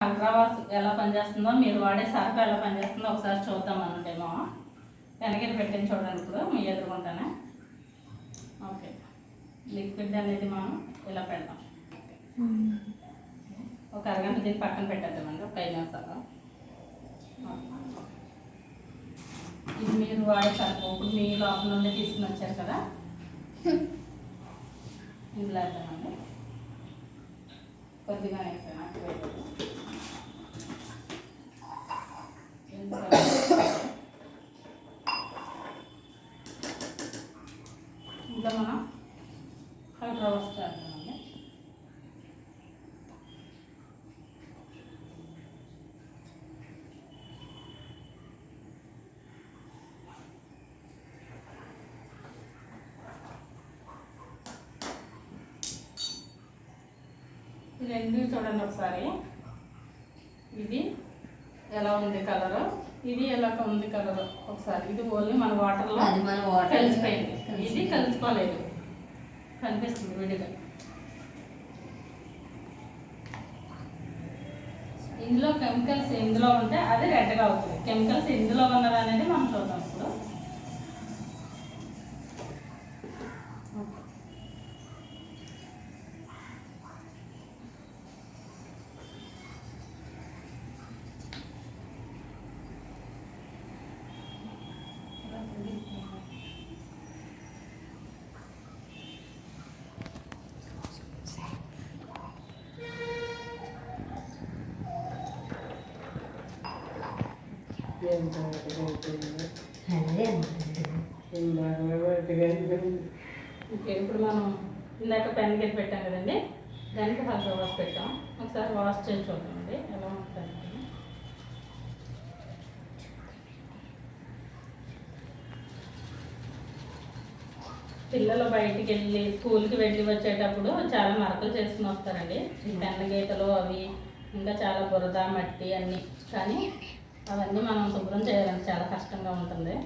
హల్ట్రావాష్ ఎలా పనిచేస్తుందో, మీరు వాడే సర్ఫ్ ఎలా పనిచేస్తుందో ఒకసారి చూద్దాం అనుంటేమో. వెనకటి పెట్టింది చూడండి, ఇప్పుడు మీ ఎదుర్కొంటానే. ఓకే, లిక్విడ్ అనేది మనం ఇలా పెడతాం. ఒక అరగంట దీన్ని పక్కన పెట్టేద్దామండి, ఒక 5 నిమిషాలు. ఇది మీరు వాడే సర్ఫ్ ఇప్పుడు మీ లోపల నుండి తీసుకుని వచ్చారు కదా, ఇందులో వేద్దామండి. కొద్దిగా వేసాను, ఇందులో మనం హల్ట్రావాష్ చేద్దామండి. ఇది రెండు చూడండి ఒకసారి, ఇది ఎలా ఉంది కలరు, ఇది ఎలా ఉంది కలరు ఒకసారి. ఇది ఓన్లీ మన వాటర్లో కలిసిపోయింది, ఇది కలిసిపోలేదు, కనిపిస్తుంది విడిగా. ఇందులో కెమికల్స్ ఇందులో ఉంటే అది రెడ్గా అవుతుంది. కెమికల్స్ ఇందులో ఉన్నది అనేది మనం చూద్దాం ఇప్పుడు. ఇప్పుడు మనం ఇందాక పెన్ గిట్ పెట్టాం కదండి, దానికి హల్ట్రావాష్ పెట్టాం. ఒకసారి వాష్ చేసి చూద్దామండి ఎలా ఉంటుంది. పిల్లలు బయటికి వెళ్ళి స్కూల్కి వెళ్ళి వచ్చేటప్పుడు చాలా మరకలు చేసుకుని వస్తారండి, పెన్ను గీతలు అవి, ఇంకా చాలా బురద మట్టి అన్నీ. కానీ అవన్నీ మనం శుభ్రం చేయాలంటే చాలా కష్టంగా ఉంటుంది.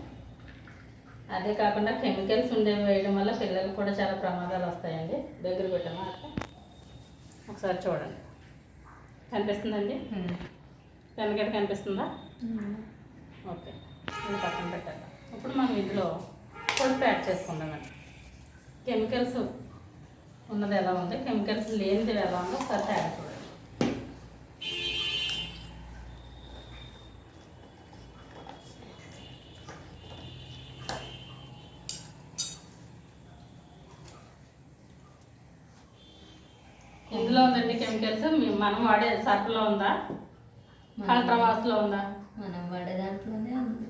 అదే కాకుండా కెమికల్స్ ఉండేవి వేయడం వల్ల పిల్లలకు కూడా చాలా ప్రమాదాలు వస్తాయండి. దగ్గర పెట్టామా ఒకసారి చూడండి, కనిపిస్తుందండి వెనకటి కనిపిస్తుందా? ఓకే, ఇది పక్కన పెట్టాలి. ఇప్పుడు మనం ఇందులో పసుపు యాడ్ చేసుకుందామండి. కెమికల్స్ ఉన్నది ఎలా ఉంది, కెమికల్స్ లేనిది ఎలా ఉందో ఒకసారి తయారు చూడండి. ఇందులో ఉందండి కెమికల్స్. మనం వాడే సర్ఫ్లో ఉందా, హల్ట్రావాష్లో ఉందా? మనం వాడే దాంట్లోనే ఉంది.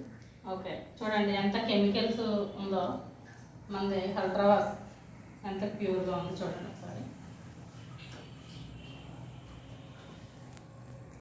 ఓకే, చూడండి ఎంత కెమికల్స్ ఉందో. మనది హల్ట్రావాష్ ఎంత ప్యూర్గా ఉంది చూడండి ఒకసారి.